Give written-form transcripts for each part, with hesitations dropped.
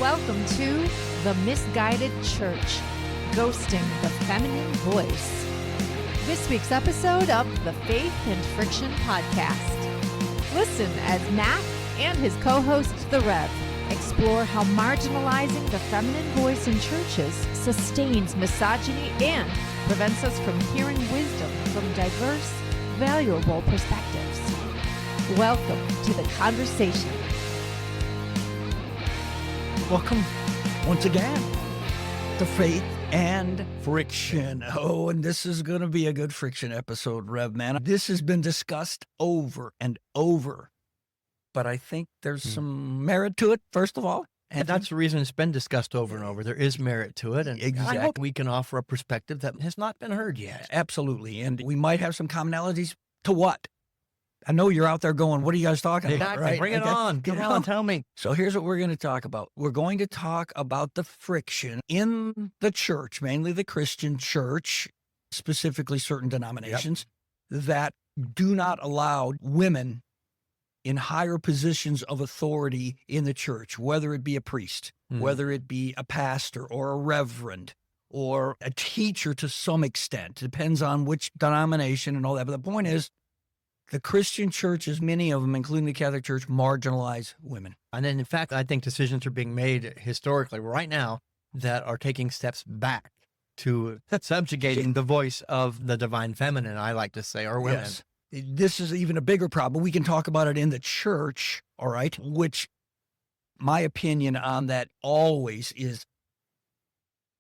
Welcome to the Misguided Church, ghosting the feminine voice. This week's episode of the Faith and Friction podcast. Listen as Matt and his co-host, The Rev, explore how marginalizing the feminine voice in churches sustains misogyny and prevents us from hearing wisdom from diverse, valuable perspectives. Welcome to the conversation. Welcome once again to Faith and Friction. Oh, and this is going to be a good friction episode, Rev, man. This has been discussed over and over, but I think there's some merit to it, first of all. And that's the reason it's been discussed over and over. There is merit to it. And Exactly. I hope we can offer a perspective that has not been heard yet. Absolutely. And we might have some commonalities to what? I know you're out there going, what are you guys talking about, right? Bring it on. Come on, tell me. So here's what we're going to talk about. We're going to talk about the friction in the church, mainly the Christian church, specifically certain denominations, that do not allow women in higher positions of authority in the church, whether it be a priest, whether it be a pastor or a reverend or a teacher to some extent. It depends on which denomination and all that. But the point is, the Christian churches, many of them, including the Catholic Church, marginalize women. And then, in fact, I think decisions are being made historically right now that are taking steps back to subjugating the voice of the divine feminine, I like to say, or women. Yes. This is even a bigger problem. We can talk about it in the church, all right, which my opinion on that always is,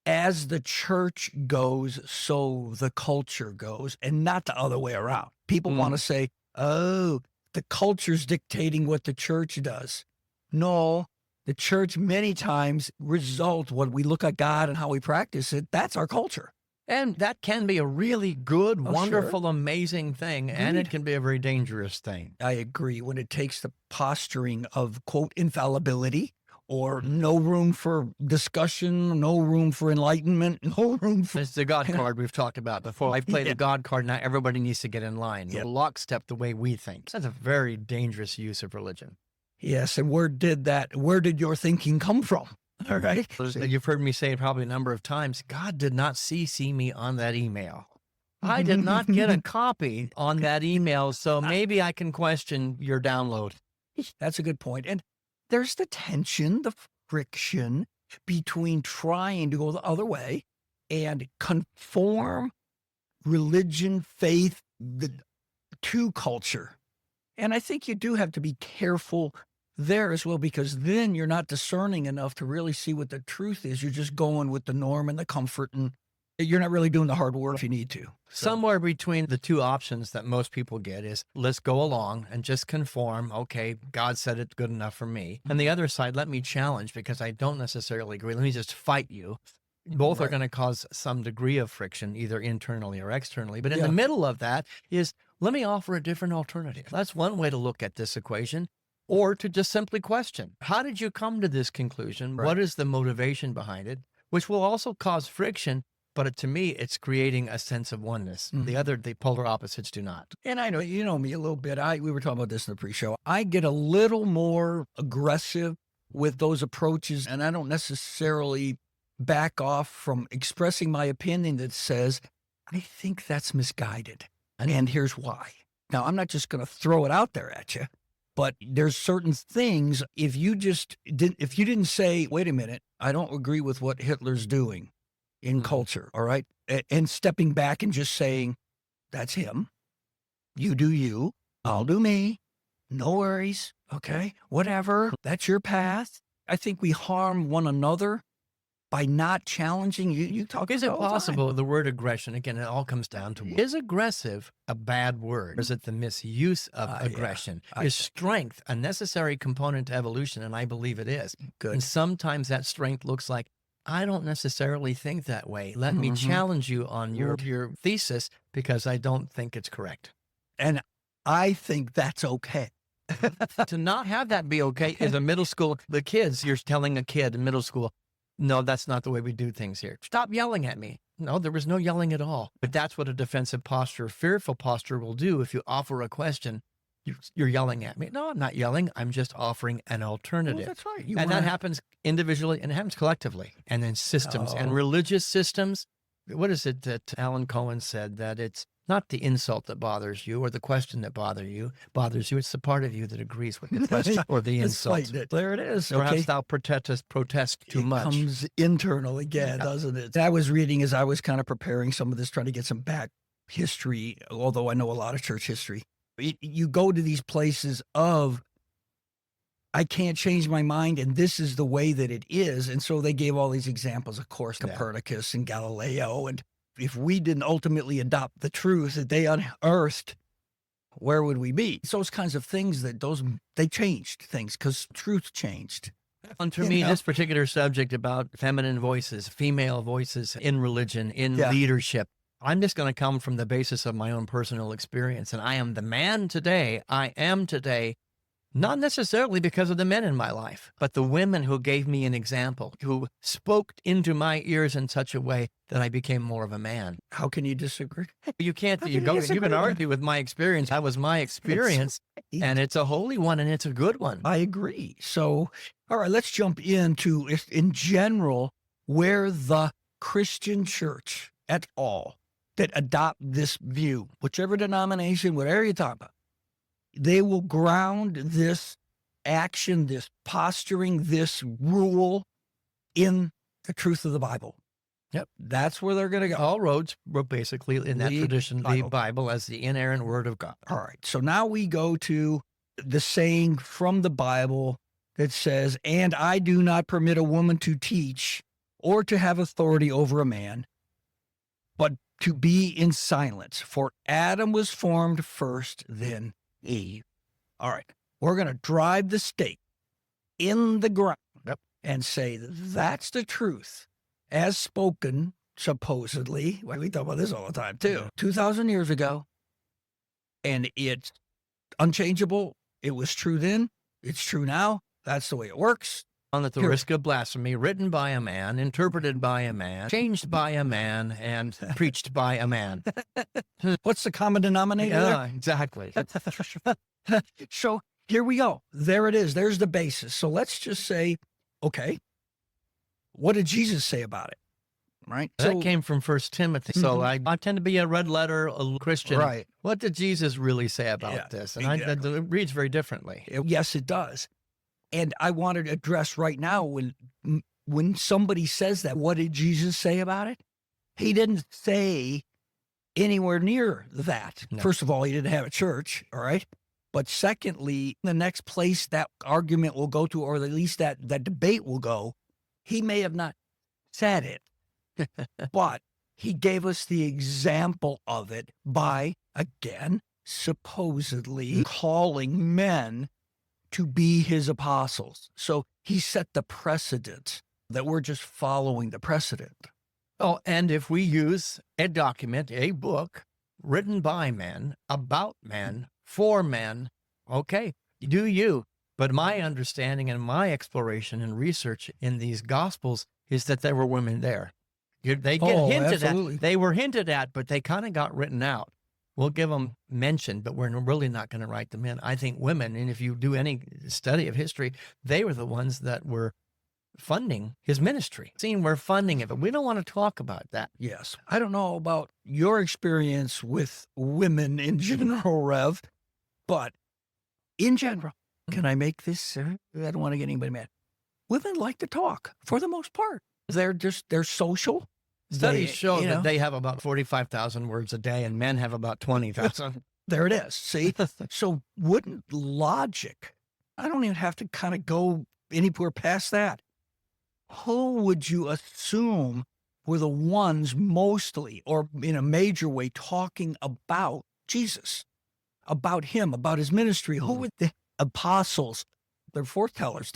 as the church goes, so the culture goes, and not the other way around. People want to say, oh, the culture's dictating what the church does. No, the church many times results when we look at God and how we practice it. That's our culture. And that can be a really good, Oh, wonderful, amazing thing. And it can be a very dangerous thing. I agree. When it takes the posturing of, quote, infallibility, or no room for discussion, no room for enlightenment, no room for... It's the God card we've talked about before. I've played the God card. Now everybody needs to get in line. Lockstep the way we think. That's a very dangerous use of religion. Yes, and where did your thinking come from? All right. You've heard me say it probably a number of times. God did not CC me on that email. I did not get a copy on that email, so maybe I can question your download. That's a good point. And there's the tension, the friction between trying to go the other way and conform religion, faith to culture. And I think you do have to be careful there as well, because then you're not discerning enough to really see what the truth is. You're just going with the norm and the comfort, and you're not really doing the hard work if you need to. Somewhere between the two options that most people get is, let's go along and just conform. Okay, God said it's good enough for me. And the other side, let me challenge because I don't necessarily agree. Let me just fight you. Both are going to cause some degree of friction, either internally or externally. But in the middle of that is, let me offer a different alternative. That's one way to look at this equation. Or to just simply question, how did you come to this conclusion? Right. What is the motivation behind it? Which will also cause friction. But to me, it's creating a sense of oneness. The polar opposites do not. And I know, you know me a little bit. We were talking about this in the pre-show. I get a little more aggressive with those approaches, and I don't necessarily back off from expressing my opinion that says, I think that's misguided. And here's why. Now, I'm not just going to throw it out there at you, but there's certain things, if you didn't say, wait a minute, I don't agree with what Hitler's doing in culture, all right? And stepping back and just saying, that's him. You do you. I'll do me. No worries. Okay, whatever. That's your path. I think we harm one another by not challenging. You talk. Is it possible, the word aggression, again, it all comes down to, is aggressive a bad word? Or is it the misuse of aggression? Is strength a necessary component to evolution? And I believe it is. Good. And sometimes that strength looks like, I don't necessarily think that way. Let me challenge you on your thesis because I don't think it's correct. And I think that's okay. To not have that be okay is a middle school, the kids, you're telling a kid in middle school, no, that's not the way we do things here. Stop yelling at me. No, there was no yelling at all. But that's what a defensive posture, fearful posture will do. If you offer a question, you're yelling at me. No, I'm not yelling. I'm just offering an alternative. That's right. And that happens individually and it happens collectively. And then systems and Oh. religious systems. What is it that Alan Cohen said? That it's not the insult that bothers you or the question that bothers you. It's the part of you that agrees with the question or the insult. There it is. Perhaps Okay. thou protest too much. It comes internal again, doesn't it? I was reading as I was kind of preparing some of this, trying to get some back history, although I know a lot of church history. You go to these places of, I can't change my mind, and this is the way that it is. And so they gave all these examples, of course, Copernicus and Galileo. And if we didn't ultimately adopt the truth that they unearthed, where would we be? It's those kinds of things that they changed things because truth changed. And for me, this particular subject about feminine voices, female voices in religion, in leadership, I'm just going to come from the basis of my own personal experience. And I am the man today. I am today, not necessarily because of the men in my life, but the women who gave me an example, who spoke into my ears in such a way that I became more of a man. How can you disagree? You can't. You can argue with my experience. That was my experience, and it's a holy one, and it's a good one. I agree. So, all right, let's jump into, in general, where the Christian church at all that adopt this view, whichever denomination, whatever you're talking about, they will ground this action, this posturing, this rule in the truth of the Bible. Yep. That's where they're going to go. All roads were basically in that tradition, the Bible as the inerrant word of God. All right. So now we go to the saying from the Bible that says, and I do not permit a woman to teach or to have authority over a man, but to be in silence. For Adam was formed first, then Eve. All right. We're going to drive the stake in the ground and say that's the truth as spoken, supposedly. Well, we talk about this all the time, too. 2,000 years ago. And it's unchangeable. It was true then. It's true now. That's the way it works. On at the risk of blasphemy, written by a man, interpreted by a man, changed by a man, and preached by a man. What's the common denominator there? Exactly. So here we go. There it is. There's the basis. So let's just say, okay, what did Jesus say about it? Right? That came from 1 Timothy. So I tend to be a red letter Christian. Right. What did Jesus really say about this? And it reads very differently. Yes, it does. And I wanted to address right now when somebody says that, what did Jesus say about it? He didn't say anywhere near that. No. First of all, he didn't have a church, all right? But secondly, the next place that argument will go to, or at least that debate will go, he may have not said it, but he gave us the example of it by, again, supposedly calling men to be his apostles. So he set the precedent that we're just following the precedent. Oh, and if we use a document, a book written by men, about men, for men, okay, do you. But my understanding and my exploration and research in these Gospels is that there were women there. They get hinted at. They were hinted at, but they kind of got written out. We'll give them mention, but we're really not going to write them in. I think women, and if you do any study of history, they were the ones that were funding his ministry. We're funding it, but we don't want to talk about that. Yes. I don't know about your experience with women in general, Rev, but in general, can I make this? I don't want to get anybody mad. Women like to talk for the most part. They're social. Studies show that they have about 45,000 words a day and men have about 20,000. There it is. See? So wouldn't logic, I don't even have to kind of go anywhere past that. Who would you assume were the ones mostly or in a major way talking about Jesus, about him, about his ministry? Who were the apostles? They're foretellers.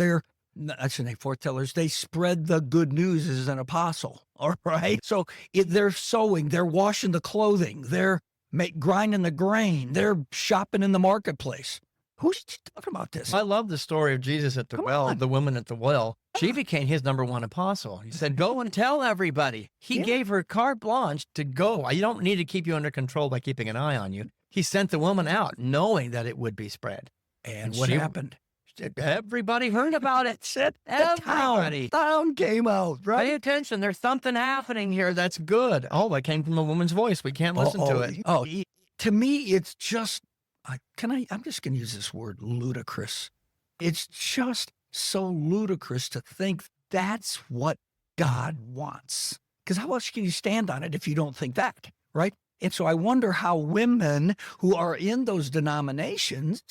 I shouldn't say foretellers. They spread the good news as an apostle. All right. So they're sewing, they're washing the clothing, they're grinding the grain, they're shopping in the marketplace. Who's talking about this? I love the story of Jesus at the well, the woman at the well. She became his number one apostle. He said, go and tell everybody. He gave her carte blanche to go. You don't need to keep you under control by keeping an eye on you. He sent the woman out knowing that it would be spread. And what happened? Everybody heard about it. Everybody. Town came out, right? Pay attention. There's something happening here that's good. Oh, it came from a woman's voice. We can't listen to it. To me, it's just, I'm just going to use this word, ludicrous. It's just so ludicrous to think that's what God wants. Because how else can you stand on it if you don't think that, right? And so I wonder how women who are in those denominations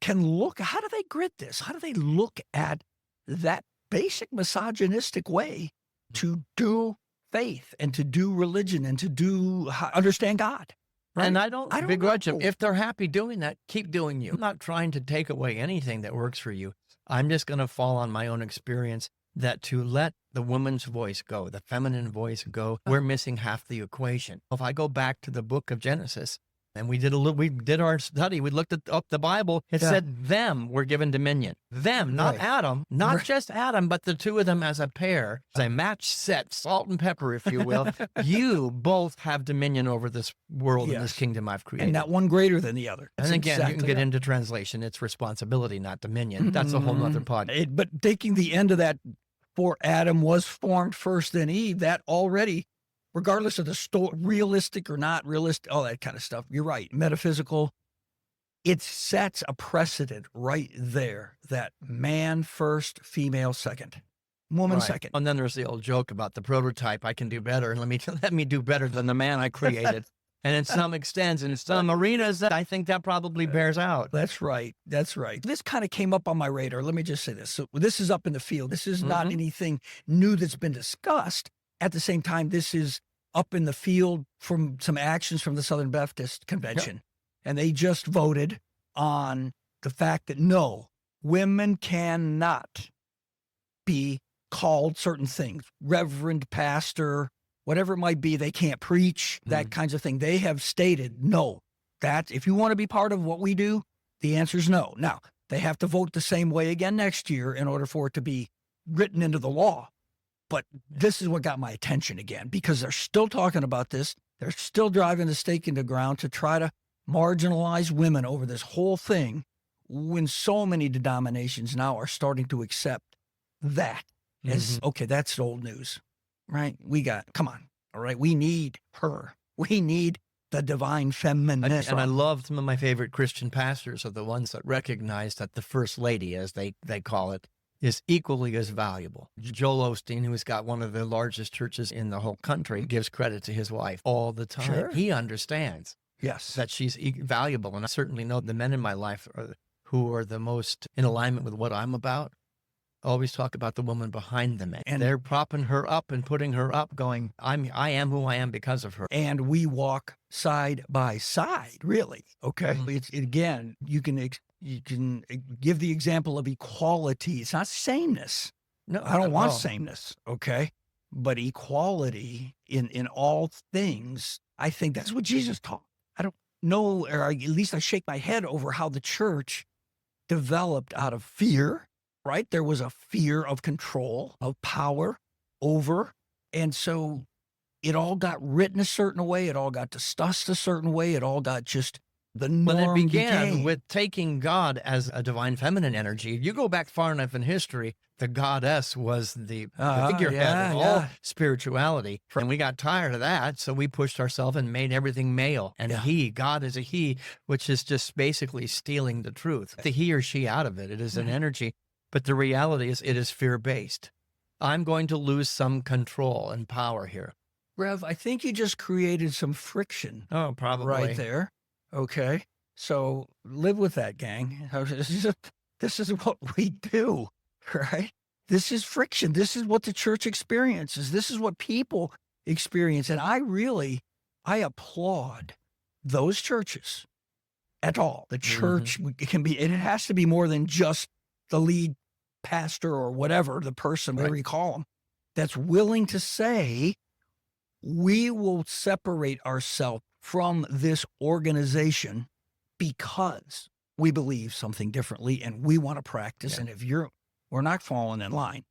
can look, how do they grit this? How do they look at that basic misogynistic way to do faith and to do religion and to understand God? Right? And I don't begrudge them. If they're happy doing that, keep doing you. I'm not trying to take away anything that works for you. I'm just going to fall on my own experience that to let the woman's voice go, the feminine voice go, we're missing half the equation. If I go back to the book of Genesis, and we did our study, we looked up the Bible, it said them were given dominion. Them, not Adam, not just Adam, but the two of them as a pair, as a match set, salt and pepper, if you will. You both have dominion over this world and this kingdom I've created. And not one greater than the other. And again, you can get into translation. It's responsibility, not dominion. That's a whole other pod. But taking the end of that, for Adam was formed first, then Eve, that already, regardless of the realistic or not realistic, all that kind of stuff, you're right, metaphysical, it sets a precedent right there that man first, female second, woman second. And then there's the old joke about the prototype, I can do better, and let me do better than the man I created. And in some extents, in some arenas, I think that probably bears out. That's right. That's right. This kind of came up on my radar. Let me just say this. So this is up in the field. This is not anything new that's been discussed. At the same time, this is up in the field from some actions from the Southern Baptist Convention. Yep. And they just voted on the fact that no, women cannot be called certain things. Reverend, pastor, whatever it might be, they can't preach, that kinds of thing. They have stated no. That if you want to be part of what we do, the answer is no. Now, they have to vote the same way again next year in order for it to be written into the law. But this is what got my attention again, because they're still talking about this. They're still driving the stake in the ground to try to marginalize women over this whole thing, when so many denominations now are starting to accept that as, okay, that's old news, right? Come on, all right? We need her. We need the divine feminine. And I love some of my favorite Christian pastors are the ones that recognize that the first lady, as they call it, is equally as valuable. Joel Osteen, who's got one of the largest churches in the whole country, gives credit to his wife all the time. Sure. He understands that she's valuable. And I certainly know the men in my life who are the most in alignment with what I'm about always talk about the woman behind the man. And they're propping her up and putting her up, going, I am who I am because of her. And we walk side by side, really. Okay. Again, you can give the example of equality. It's not sameness. No, I don't want sameness. Okay. But equality in all things, I think that's what Jesus taught. I don't know, or at least I shake my head over how the church developed out of fear, right? There was a fear of control, of power over. And so it all got written a certain way. It all got discussed a certain way. It all got just the norm. But it began with taking God as a divine feminine energy. You go back far enough in history, the goddess was the figurehead of all spirituality. And we got tired of that, so we pushed ourselves and made everything male. And God is a he, which is just basically stealing the truth. The he or she out of it. It is an energy. But the reality is it is fear-based. I'm going to lose some control and power here. Rev, I think you just created some friction. Oh, probably. Right there. Okay. So live with that, gang. This is what we do, right? This is friction. This is what the church experiences. This is what people experience. And I applaud those churches at all. The church it has to be more than just the lead pastor or whatever, the person, whatever you call them, that's willing to say, we will separate ourselves from this organization because we believe something differently and we want to practice. And if we're not falling in line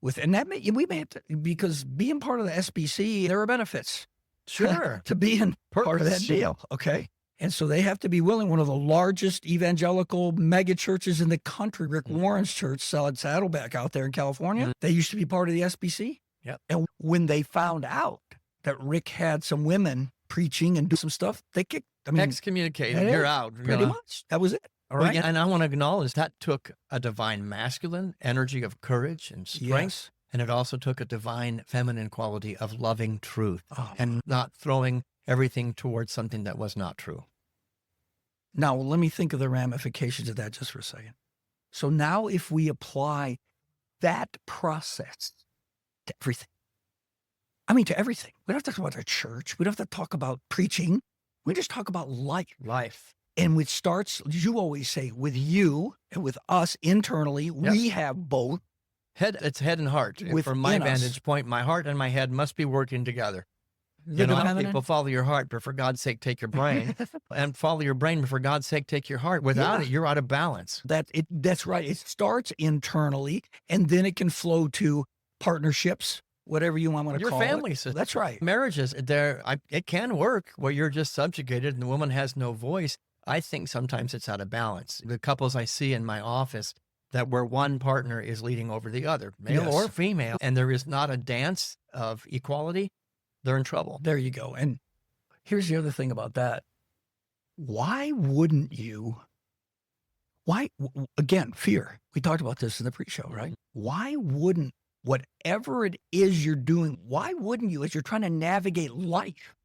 with, and that we may have to, because being part of the SBC, there are benefits. Sure. To being part of that deal. Okay. And so they have to be willing. One of the largest evangelical mega churches in the country, Rick Warren's church, Saddleback out there in California, they used to be part of the SBC. Yep. And when they found out that Rick had some women preaching and do some stuff, they kicked, excommunicated. You're out. Pretty much. That was it. All Well, right. yeah, and I want to acknowledge that took a divine masculine energy of courage and strength. Yes. And it also took a divine feminine quality of loving truth Oh. and not throwing everything towards something that was not true. Now, let me think of the ramifications of that just for a second. So now if we apply that process to everything, to everything. We don't have to talk about our church. We don't have to talk about preaching. We just talk about life. Life. And which starts, as you always say, with you and with us internally. Yes. We have both. It's head and heart. Within From my us. vantage point, my heart and my head must be working together. The feminine. People follow your heart, but for God's sake, take your brain. And follow your brain, but for God's sake, take your heart. Without it, you're out of balance. That's right. It starts internally, and then it can flow to partnerships, whatever you want to Your call family it. system. That's right. Marriages, it can work where you're just subjugated and the woman has no voice. I think sometimes it's out of balance. The couples I see in my office that where one partner is leading over the other, male Yes. or female, and there is not a dance of equality, they're in trouble. There you go. And here's the other thing about that. Why wouldn't you? Again, fear. We talked about this in the pre-show, right? Why wouldn't, whatever it is you're doing, why wouldn't you, as you're trying to navigate life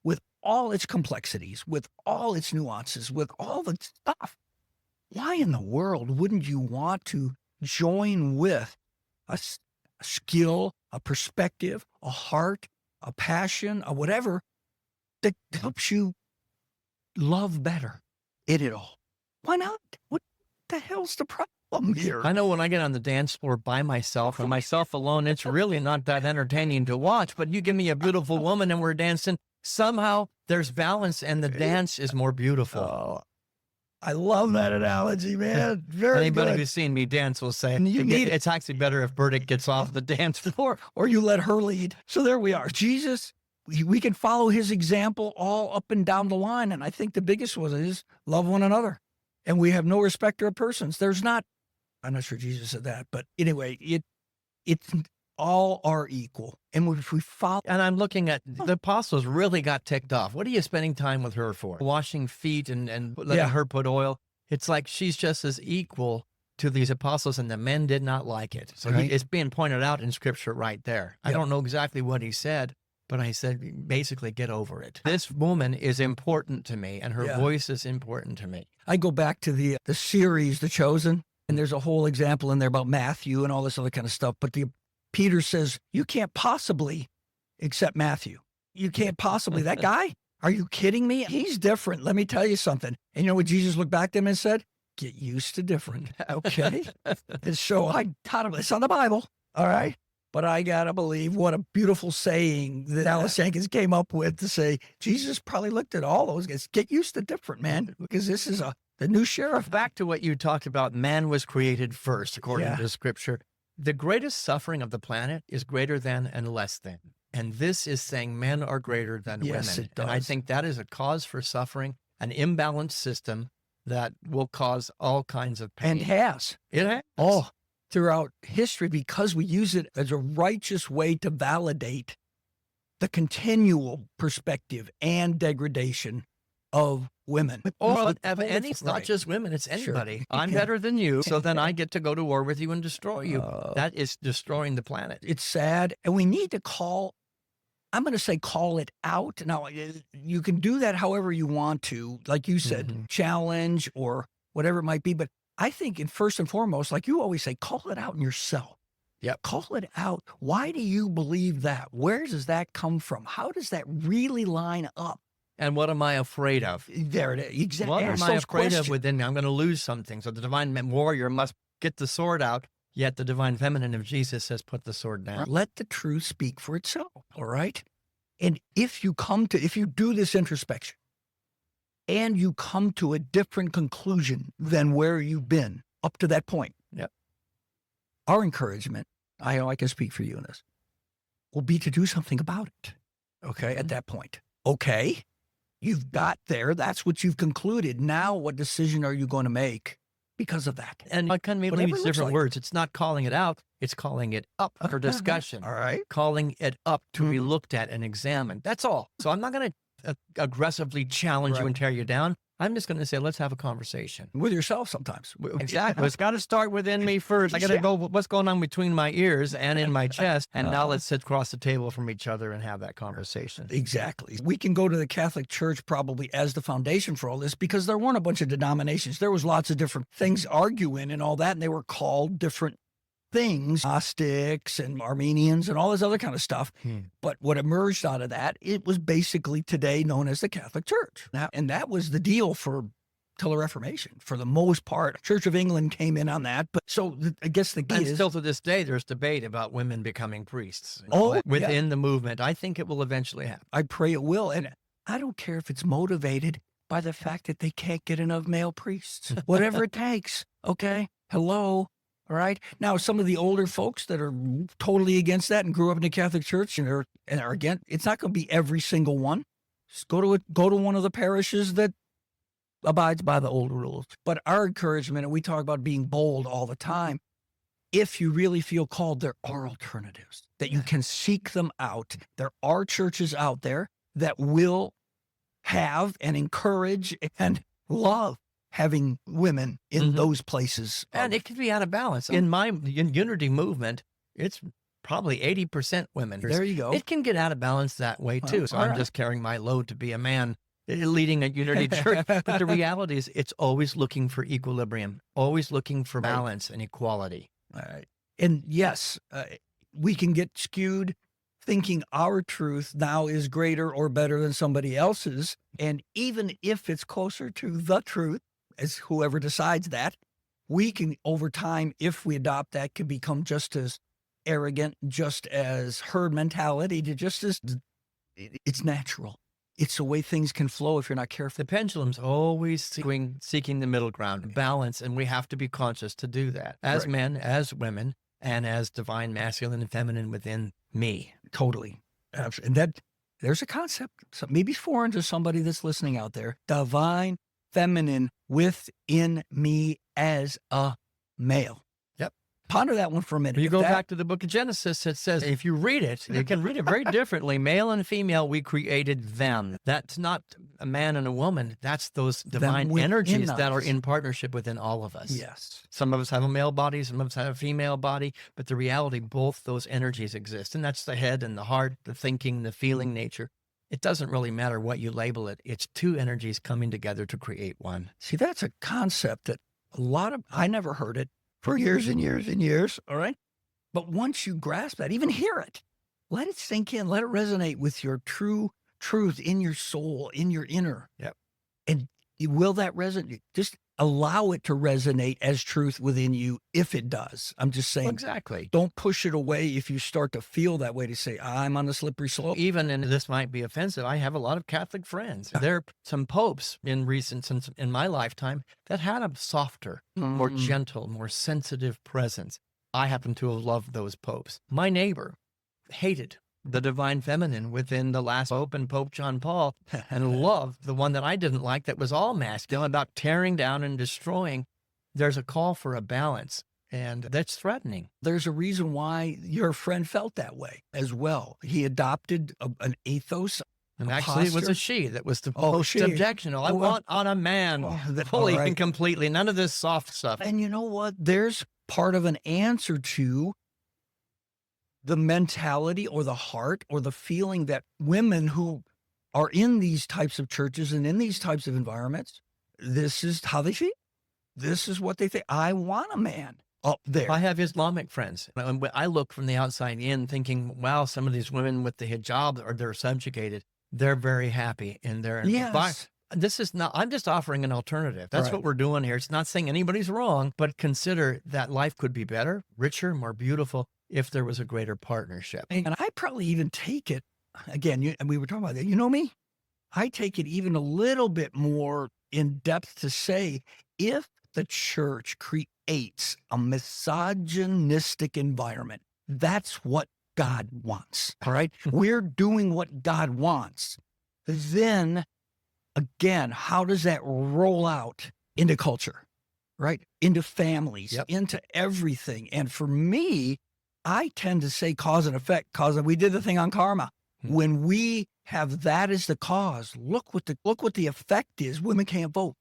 with all its complexities, with all its nuances, with all the stuff, why in the world wouldn't you want to join with a skill, a perspective, a heart, a passion, a whatever that helps you love better in it all? Why not? What the hell's the problem here? I know when I get on the dance floor by myself or myself alone, it's really not that entertaining to watch, but you give me a beautiful woman and we're dancing, somehow there's balance and the dance is more beautiful. Oh, I love that analogy, man. Very Anybody good. who's seen me dance will say And you need it. it's actually better if Burdick gets off the dance floor. Or you let her lead. So there we are. Jesus, we can follow his example all up and down the line. And I think the biggest one is love one another. And we have no respecter of persons. I'm not sure Jesus said that, but anyway, it's all are equal. And if we follow. And I'm looking at the apostles really got ticked off. What are you spending time with her for? Washing feet and letting her put oil. It's like she's just as equal to these apostles, and the men did not like it. So Right. it's being pointed out in scripture right there. I don't know exactly what he said, but I said, basically, get over it. This woman is important to me, and her voice is important to me. I go back to the series, The Chosen, and there's a whole example in there about Matthew and all this other kind of stuff. But Peter says, you can't possibly accept Matthew. You can't possibly. That guy? Are you kidding me? He's different. Let me tell you something. And you know what Jesus looked back to him and said? Get used to different. Okay. And so I taught him, it's on the Bible. All right. But I got to believe what a beautiful saying that Alice Jenkins came up with to say, Jesus probably looked at all those guys. Get used to different, man, because this is the new sheriff. Back to what you talked about, man was created first, according to scripture. The greatest suffering of the planet is greater than and less than. And this is saying men are greater than Yes, women. it does. And I think that is a cause for suffering, an imbalanced system that will cause all kinds of pain. And has. It has. Oh, throughout history, because we use it as a righteous way to validate the continual perspective and degradation of women. And it's not just women, it's anybody. I'm better than you, so then I get to go to war with you and destroy you. That is destroying the planet. It's sad. And we need to call it out. Now, you can do that however you want to, like you said, challenge or whatever it might be. But I think first and foremost, like you always say, call it out in yourself. Yep. Call it out. Why do you believe that? Where does that come from? How does that really line up? And what am I afraid of? There it is. Exactly. What Ask am I those afraid questions. of within me? I'm going to lose something. So the divine warrior must get the sword out, yet the divine feminine of Jesus says, put the sword down. Let the truth speak for itself. All right. And if you do this introspection and you come to a different conclusion than where you've been up to that point, our encouragement, I know I can speak for you in this, will be to do something about it. Okay. At that point. Okay. You've got there. That's what you've concluded. Now, what decision are you going to make because of that? And I kind of Whatever maybe it use looks different like. words. It's not calling it out. It's calling it up for discussion. All right. Calling it up to be looked at and examined. That's all. So I'm not going to aggressively challenge you and tear you down. I'm just going to say, let's have a conversation. With yourself sometimes. Exactly. It's got to start within me first. I got to go, what's going on between my ears and in my chest? And now let's sit across the table from each other and have that conversation. Exactly. We can go to the Catholic Church probably as the foundation for all this because there weren't a bunch of denominations. There was lots of different things arguing and all that, and they were called different things, Gnostics and Armenians and all this other kind of stuff. But what emerged out of that, it was basically today known as the Catholic Church. And that was the deal till the Reformation, for the most part. Church of England came in on that. But so I guess the key And is... still to this day, there's debate about women becoming priests within the movement. I think it will eventually happen. I pray it will. And I don't care if it's motivated by the fact that they can't get enough male priests. Whatever it takes. Okay? Hello? All right. Now, some of the older folks that are totally against that and grew up in the Catholic Church and are against, it's not going to be every single one. Just go to one of the parishes that abides by the old rules. But our encouragement, and we talk about being bold all the time, if you really feel called, there are alternatives that you can seek them out. There are churches out there that will have and encourage and love having women in those places. And it can be out of balance. In my unity movement, it's probably 80% women. There you go. It can get out of balance that way too. So I'm just carrying my load to be a man leading a unity church. But the reality is it's always looking for equilibrium, always looking for balance and equality. All right. And yes, we can get skewed thinking our truth now is greater or better than somebody else's. And even if it's closer to the truth, as whoever decides that, we can, over time, if we adopt that, can become just as arrogant, just as herd mentality, it's natural. It's the way things can flow if you're not careful. The pendulum's always seeking the middle ground, balance, and we have to be conscious to do that as men, as women, and as divine masculine and feminine within me. Totally. Absolutely. And there's a concept, maybe foreign to somebody that's listening out there, divine feminine within me as a male. Yep. Ponder that one for a minute. You go back to the book of Genesis, it says, if you read it, you can read it very differently. Male and female, we created them. That's not a man and a woman. That's those divine energies that are in partnership within all of us. Yes. Some of us have a male body, some of us have a female body, but the reality, both those energies exist. And that's the head and the heart, the thinking, the feeling nature. It doesn't really matter what you label it. It's two energies coming together to create one. See, that's a concept that I never heard it for years and years and years. All right. But once you grasp that, even hear it, let it sink in, let it resonate with your true truth in your soul, in your inner. Yep. And will that resonate? Just allow it to resonate as truth within you if it does. I'm just saying. Exactly. Don't push it away if you start to feel that way, to say, I'm on the slippery slope. Even, and this might be offensive, I have a lot of Catholic friends. There are some popes in my lifetime that had a softer, more gentle, more sensitive presence. I happen to have loved those popes. My neighbor hated the divine feminine within the last pope and Pope John Paul, and loved the one that I didn't like that was all masculine, about tearing down and destroying. There's a call for a balance, and that's threatening. There's a reason why your friend felt that way as well. He adopted an ethos. And actually, it was a she that was the most objectionable. I want on a man fully and completely. None of this soft stuff. And you know what? There's part of an answer to the mentality or the heart or the feeling that women who are in these types of churches and in these types of environments, this is how they feel. This is what they think. I want a man up there. I have Islamic friends. And I look from the outside in thinking, wow, some of these women with the hijab, they're subjugated. They're very happy in their Yes. This is not, I'm just offering an alternative. That's what we're doing here. It's not saying anybody's wrong, but consider that life could be better, richer, more beautiful if there was a greater partnership. And I probably even take it, again, and we were talking about that, you know me? I take it even a little bit more in depth to say, if the church creates a misogynistic environment, that's what God wants, all right? We're doing what God wants. Then again, how does that roll out into culture, right? Into families, Yep. into everything. And for me, I tend to say cause and effect, cause we did the thing on karma. When we have that as the cause, look what the effect is. Women can't vote.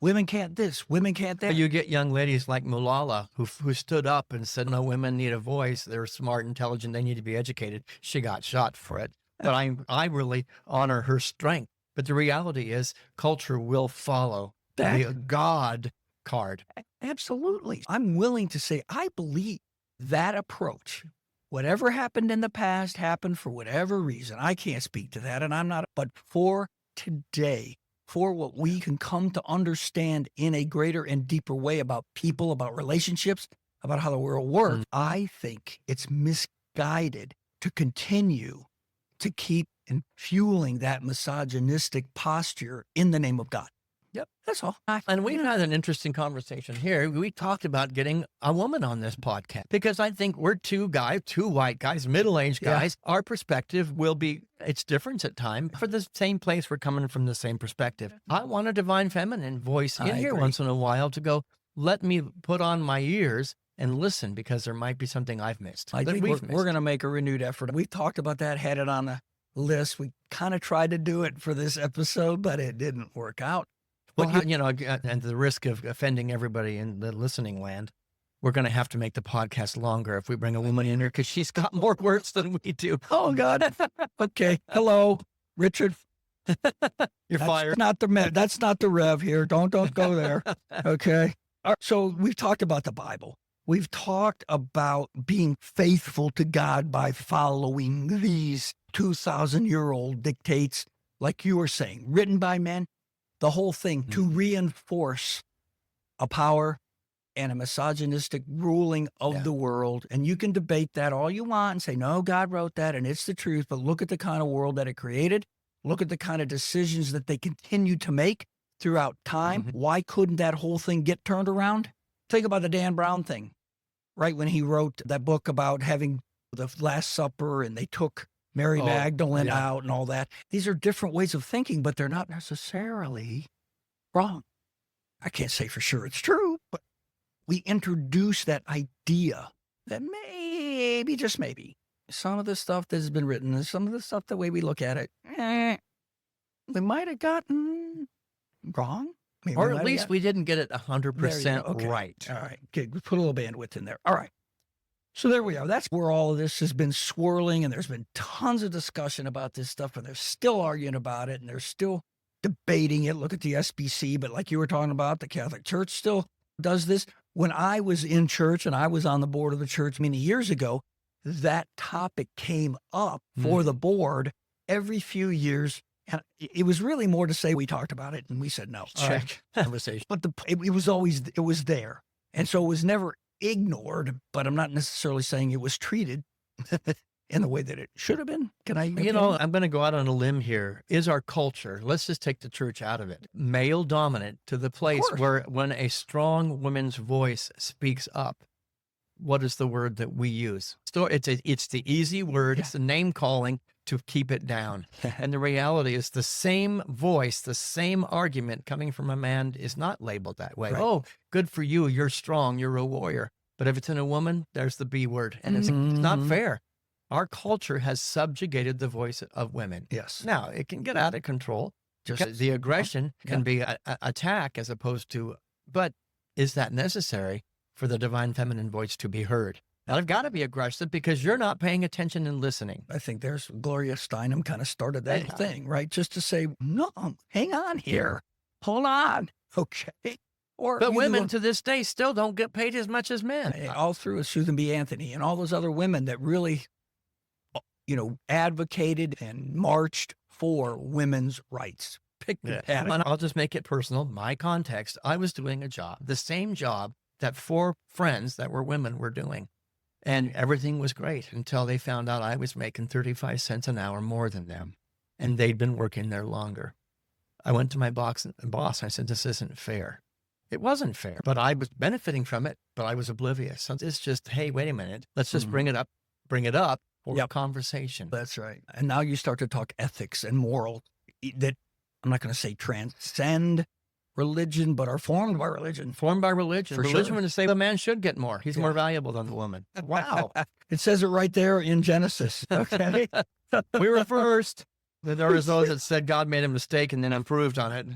Women can't this. Women can't that. You get young ladies like Malala who stood up and said, no, women need a voice. They're smart, intelligent. They need to be educated. She got shot for it. But I really honor her strength. But the reality is culture will follow the God card. Absolutely. I'm willing to say I believe that approach, whatever happened in the past happened for whatever reason. I can't speak to that, and I'm not. But for today, for what we can come to understand in a greater and deeper way about people, about relationships, about how the world works, I think it's misguided to continue to keep and fueling that misogynistic posture in the name of God. Yep, that's all. And we've had an interesting conversation here. We talked about getting a woman on this podcast because I think we're two white guys, middle-aged guys. Yeah. Our perspective will be, it's different at times. For the same place, we're coming from the same perspective. I want a divine feminine voice in here once in a while to go, let me put on my ears and listen, because there might be something I've missed. I think we're going to make a renewed effort. We've talked about that, had it on the list. We kind of tried to do it for this episode, but it didn't work out. Well, and the risk of offending everybody in the listening land, we're going to have to make the podcast longer if we bring a woman in here, because she's got more words than we do. Oh, God. Okay. Hello, Richard. You're fired. That's not the rev here. Don't go there. Okay. So we've talked about the Bible. We've talked about being faithful to God by following these 2,000-year-old dictates, like you were saying, written by men. The whole thing to reinforce a power and a misogynistic ruling of the world. And you can debate that all you want and say, no, God wrote that and it's the truth. But look at the kind of world that it created. Look at the kind of decisions that they continue to make throughout time. Why couldn't that whole thing get turned around? Think about the Dan Brown thing, right? When he wrote that book about having the Last Supper and they took Mary Magdalene out and all that. These are different ways of thinking, but they're not necessarily wrong. I can't say for sure it's true, but we introduce that idea that maybe, just maybe, some of the stuff that has been written and some of the stuff, the way we look at it, we might have gotten wrong. Or at least we didn't get it 100% right. All right. Okay. We put a little bandwidth in there. All right. So there we are. That's where all of this has been swirling, and there's been tons of discussion about this stuff, and they're still arguing about it, and they're still debating it. Look at the SBC, but like you were talking about, the Catholic Church still does this. When I was in church and I was on the board of the church many years ago, that topic came up for the board every few years, and it was really more to say we talked about it, and we said no. Check. Conversation. But it was there, and so it was never ignored, but I'm not necessarily saying it was treated in the way that it should have been. I'm going to go out on a limb here. Is our culture, let's just take the church out of it, male dominant to the place where when a strong woman's voice speaks up, what is the word that we use? So it's the easy word. It's the name calling to keep it down. And the reality is the same voice, the same argument coming from a man is not labeled that way. Right. Oh, good for you. You're strong. You're a warrior. But if it's in a woman, there's the B word. And it's not fair. Our culture has subjugated the voice of women. Yes. Now, it can get out of control. Just the aggression can be attack as opposed to, but is that necessary for the divine feminine voice to be heard? Now, I've got to be aggressive because you're not paying attention and listening. I think there's Gloria Steinem kind of started that thing, right? Just to say, no, hang on here. Hold on. Okay. But women to this day still don't get paid as much as men. All through Susan B. Anthony and all those other women that really, advocated and marched for women's rights. And I'll just make it personal. My context, I was doing a job, the same job that 4 friends that were women were doing. And everything was great until they found out I was making 35 cents an hour more than them. And they'd been working there longer. I went to my boss and I said, this isn't fair. It wasn't fair, but I was benefiting from it, but I was oblivious. So it's just, hey, wait a minute. Let's just bring it up for a conversation. That's right. And now you start to talk ethics and moral that I'm not going to say transcend religion, but are formed by religion. Formed by religion. For Religion sure. would say the man should get more. He's more valuable than the woman. Wow. It says it right there in Genesis. Okay. We were first. There was those that said God made a mistake and then improved on it.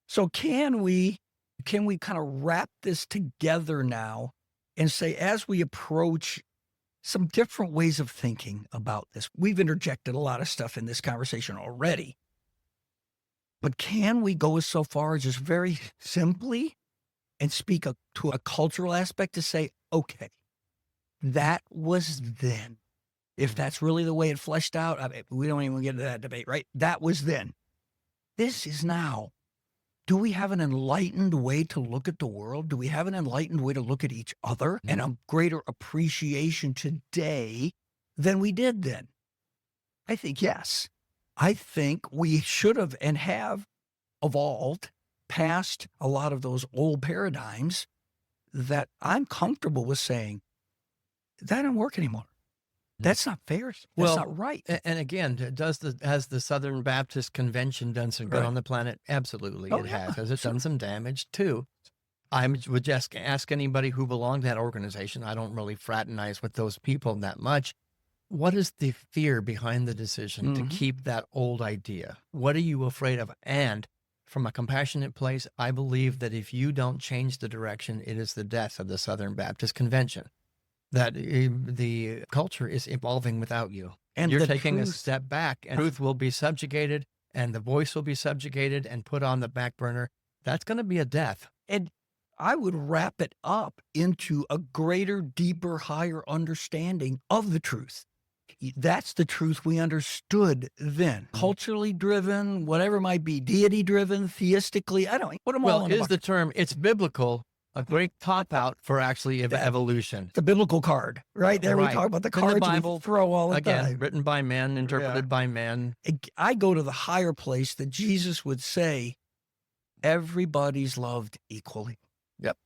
So can we kind of wrap this together now and say, as we approach some different ways of thinking about this, we've interjected a lot of stuff in this conversation already, but can we go so far as just very simply and speak to a cultural aspect to say, okay, that was then. If that's really the way it fleshed out, we don't even get into that debate, right? That was then. This is now. Do we have an enlightened way to look at the world? Do we have an enlightened way to look at each other and a greater appreciation today than we did then? I think yes. I think we should have and have evolved past a lot of those old paradigms that I'm comfortable with saying, that doesn't work anymore. That's not fair. That's not right. And again, has the Southern Baptist Convention done some good on the planet? Absolutely, it has. Has it done some damage too? I would just ask anybody who belonged to that organization. I don't really fraternize with those people that much. What is the fear behind the decision to keep that old idea? What are you afraid of? And from a compassionate place, I believe that if you don't change the direction, it is the death of the Southern Baptist Convention. That the culture is evolving without you. And you're taking a step back, and truth will be subjugated, and the voice will be subjugated and put on the back burner. That's going to be a death. And I would wrap it up into a greater, deeper, higher understanding of the truth. That's the truth we understood then. Culturally driven, whatever it might be, deity driven, theistically, I don't put them all in is the term, it's biblical, a great cop-out for actually evolution. The biblical card, right? There we talk about the cards in the Bible, we throw all the time. Written by men, interpreted by men. I go to the higher place that Jesus would say, everybody's loved equally. Yep.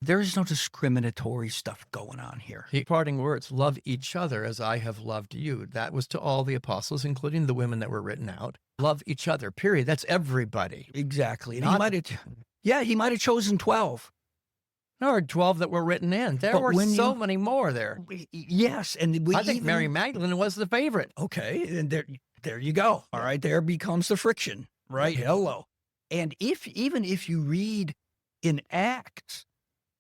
There's no discriminatory stuff going on here. Parting words, love each other as I have loved you. That was to all the apostles, including the women that were written out. Love each other, period. That's everybody. Exactly. And he might have chosen 12. There were 12 that were written in. There were so many more there. Yes. And I think Mary Magdalene was the favorite. Okay. And there you go. All right. There becomes the friction, right? Hello. And even if you read in Acts,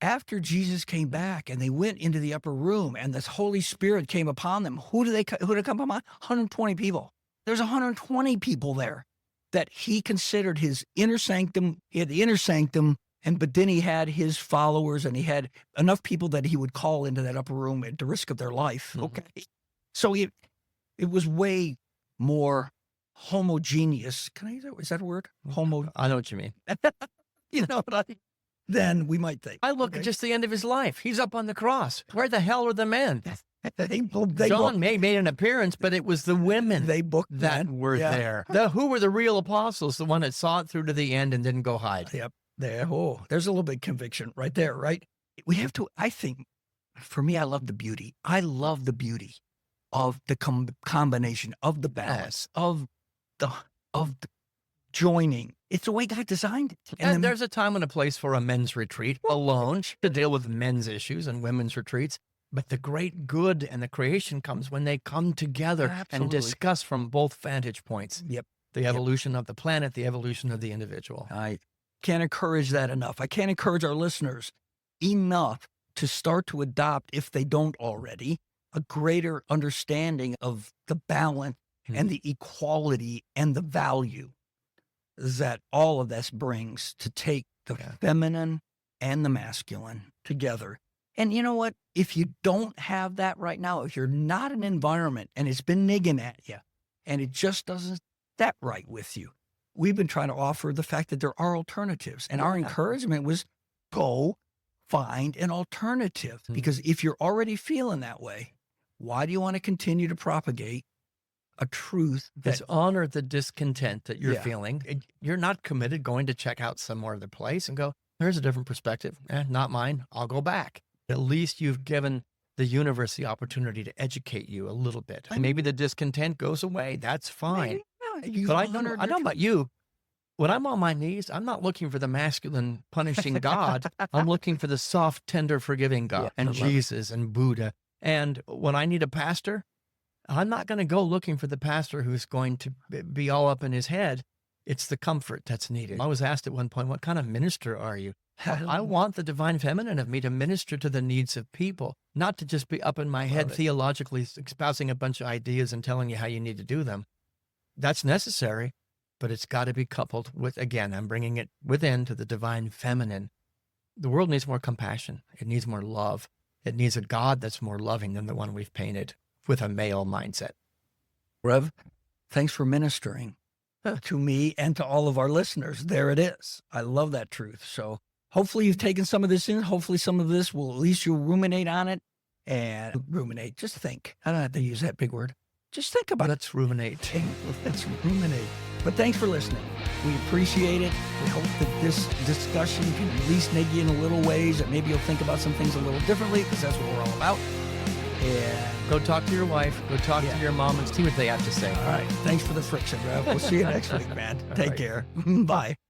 after Jesus came back and they went into the upper room and the Holy Spirit came upon them, who did it come upon? 120 people. There's 120 people there that he considered his inner sanctum. He had the inner sanctum. But then he had his followers and he had enough people that he would call into that upper room at the risk of their life. Okay. So it was way more homogeneous. Is that a word? I know what you mean. You know what than we might think. I look at just the end of his life. He's up on the cross. Where the hell are the men? John John made an appearance, but it was the women that were there. Who were the real apostles? The one that saw it through to the end and didn't go hide. Yep. There's a little bit of conviction right there, right? We have to, I think, for me, I love the beauty. I love the beauty of the combination, of the balance, of the joining. It's the way God designed it. And there's a time and a place for a men's retreat alone to deal with men's issues and women's retreats. But the great good and the creation comes when they come together and discuss from both vantage points. Yep. The evolution of the planet, the evolution of the individual. I can't encourage that enough. I can't encourage our listeners enough to start to adopt, if they don't already, a greater understanding of the balance and the equality and the value that all of this brings to take the feminine and the masculine together. And you know what? If you don't have that right now, if you're not in an environment and it's been nigging at you and it just doesn't sit right with you, we've been trying to offer the fact that there are alternatives. And our encouragement was go find an alternative. Because if you're already feeling that way, why do you want to continue to propagate a truth that's honor the discontent that you're feeling? You're not committed going to check out some more other place and go, there's a different perspective. Not mine. I'll go back. At least you've given the universe the opportunity to educate you a little bit. And maybe the discontent goes away. That's fine. But I know about you. when I'm on my knees, I'm not looking for the masculine punishing God. I'm looking for the soft, tender, forgiving God, Yeah, I and love it. Jesus and Buddha. And when I need a pastor, I'm not going to go looking for the pastor who's going to be all up in his head. It's the comfort that's needed. I was asked at one point, what kind of minister are you? I want the divine feminine of me to minister to the needs of people, not to just be up in my head it. theologically espousing a bunch of ideas and telling you how you need to do them. That's necessary, but it's got to be coupled with, again, I'm bringing it within to the divine feminine. The world needs more compassion. It needs more love. It needs a God that's more loving than the one we've painted with a male mindset. Rev, thanks for ministering to me and to all of our listeners. There it is. I love that truth. So hopefully you've taken some of this in. Hopefully some of this will, at least you'll ruminate on it and ruminate. Just think. I don't have to use that big word. Just think about it. Let's ruminate. Let's ruminate. But thanks for listening. We appreciate it. We hope that this discussion can at least neg you in a little ways, that maybe you'll think about some things a little differently, because that's what we're all about. And Go talk to your wife. Go talk to your mom and see what they have to say. all right. Thanks for the friction, Rev. We'll see you next week, man. Take care. Bye.